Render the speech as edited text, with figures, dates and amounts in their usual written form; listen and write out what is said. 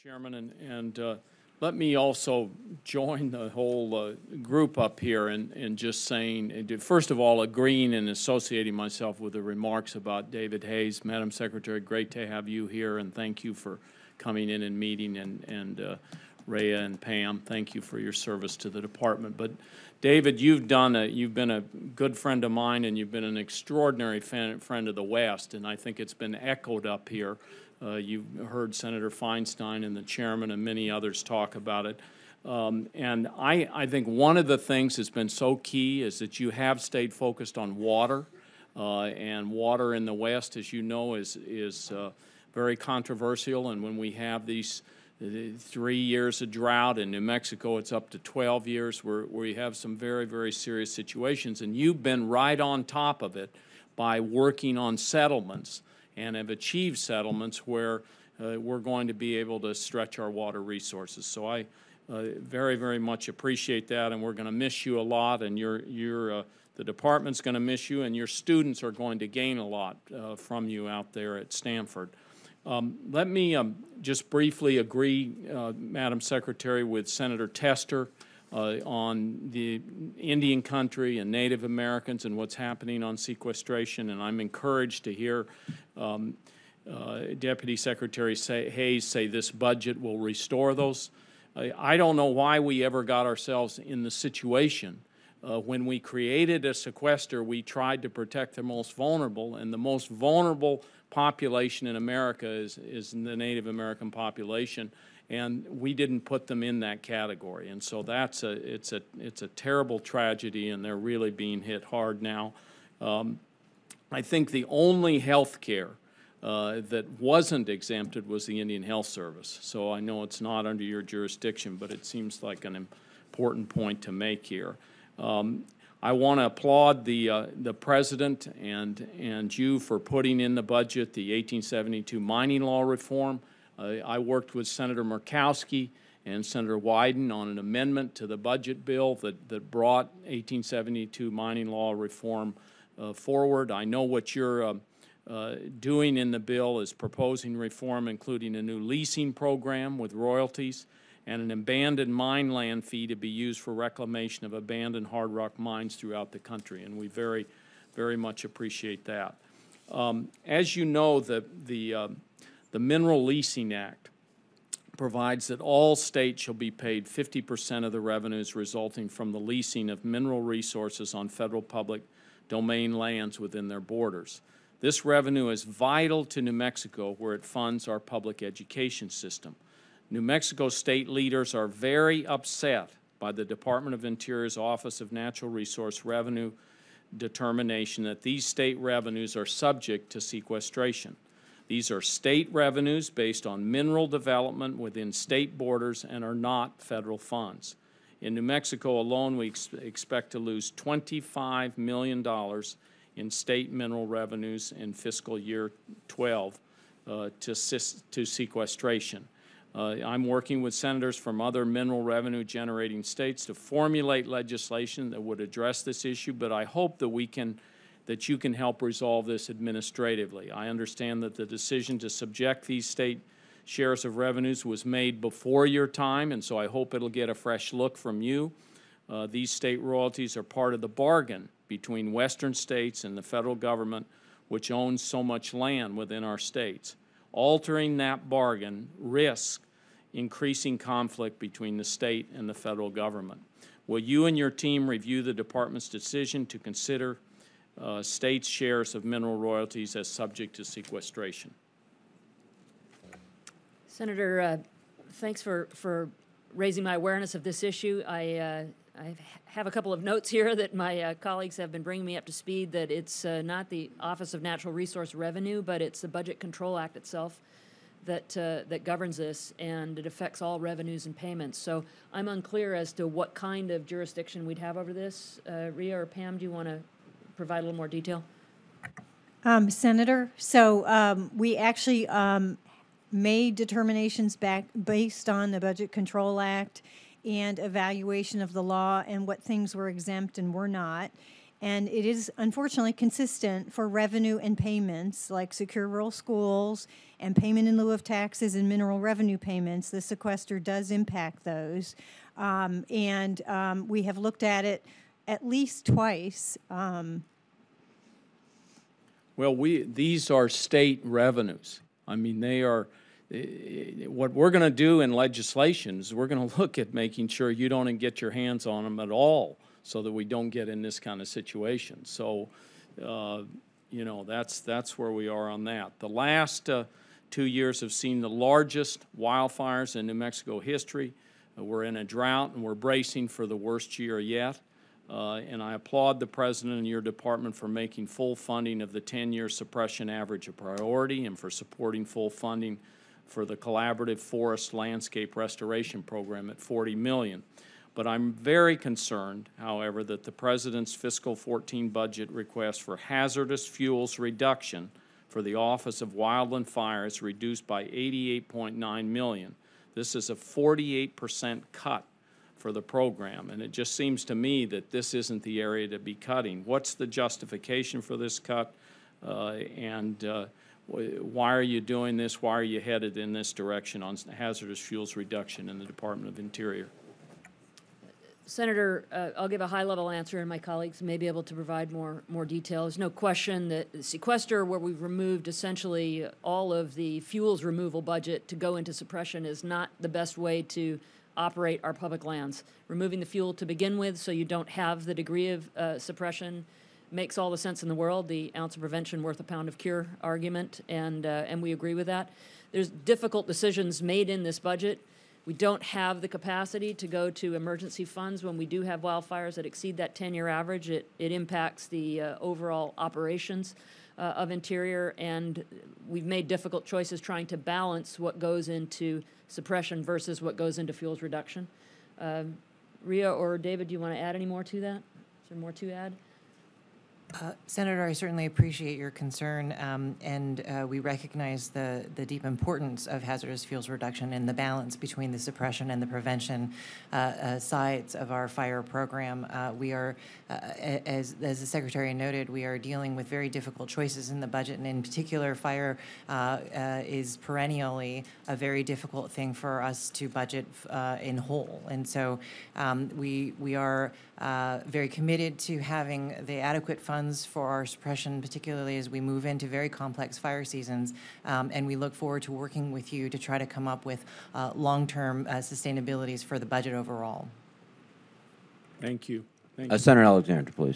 Chairman, and let me also join the whole group up here in just saying, first of all, agreeing and associating myself with the remarks about David Hayes. Madam Secretary, great to have you here, and thank you for coming in and meeting, and Rhea and Pam, thank you for your service to the department. But David, you've been a good friend of mine, and you've been an extraordinary friend of the West, and I think it's been echoed up here. You've heard Senator Feinstein and the chairman and many others talk about it. And I think one of the things that's been so key is that you have stayed focused on water. And water in the West, as you know, is very controversial. And when we have these 3 years of drought, in New Mexico it's up to 12 years, where you have some very, very serious situations. And you've been right on top of it by working on settlements, and have achieved settlements where we're going to be able to stretch our water resources. So I very, very much appreciate that, and we're going to miss you a lot, and the department's going to miss you, and your students are going to gain a lot from you out there at Stanford. Let me just briefly agree, Madam Secretary, with Senator Tester on the Indian country and Native Americans and what's happening on sequestration, and I'm encouraged to hear Deputy Secretary Hayes say this budget will restore those. I don't know why we ever got ourselves in the situation. When we created a sequester, we tried to protect the most vulnerable, and the most vulnerable population in America is the Native American population, and we didn't put them in that category. And so it's a terrible tragedy, and they're really being hit hard now. I think the only health care that wasn't exempted was the Indian Health Service. So I know it's not under your jurisdiction, but it seems like an important point to make here. I want to applaud the President and you for putting in the budget the 1872 mining law reform. I worked with Senator Murkowski and Senator Wyden on an amendment to the budget bill that brought 1872 mining law reform forward. I know what you're doing in the bill is proposing reform, including a new leasing program with royalties and an abandoned mine land fee to be used for reclamation of abandoned hard rock mines throughout the country, and we very, very much appreciate that. As you know, the Mineral Leasing Act provides that all states shall be paid 50% of the revenues resulting from the leasing of mineral resources on federal public domain lands within their borders. This revenue is vital to New Mexico, where it funds our public education system. New Mexico state leaders are very upset by the Department of Interior's Office of Natural Resource Revenue determination that these state revenues are subject to sequestration. These are state revenues based on mineral development within state borders and are not federal funds. In New Mexico alone, we expect to lose $25 million in state mineral revenues in fiscal year 12 to sequestration. I'm working with senators from other mineral revenue generating states to formulate legislation that would address this issue, but I hope that you can help resolve this administratively. I understand that the decision to subject these state shares of revenues was made before your time, and so I hope it'll get a fresh look from you. These state royalties are part of the bargain between western states and the federal government, which owns so much land within our states. Altering that bargain risks increasing conflict between the state and the federal government. Will you and your team review the department's decision to consider states' shares of mineral royalties as subject to sequestration? Senator, thanks for raising my awareness of this issue. I have a couple of notes here that my colleagues have been bringing me up to speed, that it's not the Office of Natural Resource Revenue, but it's the Budget Control Act itself that governs this, and it affects all revenues and payments. So I'm unclear as to what kind of jurisdiction we'd have over this. Rhea or Pam, do you want to provide a little more detail? Senator, so we actually made determinations based on the Budget Control Act and evaluation of the law and what things were exempt and were not. And it is unfortunately consistent for revenue and payments like secure rural schools and payment in lieu of taxes and mineral revenue payments. The sequester does impact those. We have looked at it at least twice. Well, these are state revenues. I mean, they are, what we're going to do in legislation is we're going to look at making sure you don't get your hands on them at all so that we don't get in this kind of situation. So, you know, that's where we are on that. The last 2 years have seen the largest wildfires in New Mexico history. We're in a drought and we're bracing for the worst year yet. And I applaud the President and your department for making full funding of the 10-year suppression average a priority and for supporting full funding for the Collaborative Forest Landscape Restoration Program at $40 million. But I'm very concerned, however, that the President's fiscal 14 budget request for hazardous fuels reduction for the Office of Wildland Fire is reduced by $88.9 million. This is a 48% cut for the program, and it just seems to me that this isn't the area to be cutting. What's the justification for this cut, why are you doing this? Why are you headed in this direction on hazardous fuels reduction in the Department of Interior? Senator, I'll give a high-level answer, and my colleagues may be able to provide more detail. There's no question that the sequester, where we've removed essentially all of the fuels removal budget to go into suppression, is not the best way to operate our public lands. Removing the fuel to begin with so you don't have the degree of suppression makes all the sense in the world, the ounce of prevention worth a pound of cure argument, and we agree with that. There's difficult decisions made in this budget. We don't have the capacity to go to emergency funds when we do have wildfires that exceed that 10-year average. It impacts the overall operations of Interior, and we've made difficult choices trying to balance what goes into suppression versus what goes into fuels reduction. Rhea or David, do you want to add any more to that? Is there more to add? Senator, I certainly appreciate your concern, and we recognize the deep importance of hazardous fuels reduction and the balance between the suppression and the prevention sides of our fire program. We are, as the Secretary noted, we are dealing with very difficult choices in the budget, and in particular, fire is perennially a very difficult thing for us to budget in whole. And so we are very committed to having the adequate funds for our suppression, particularly as we move into very complex fire seasons, and we look forward to working with you to try to come up with long-term sustainabilities for the budget overall. Thank you. Senator Alexander, please.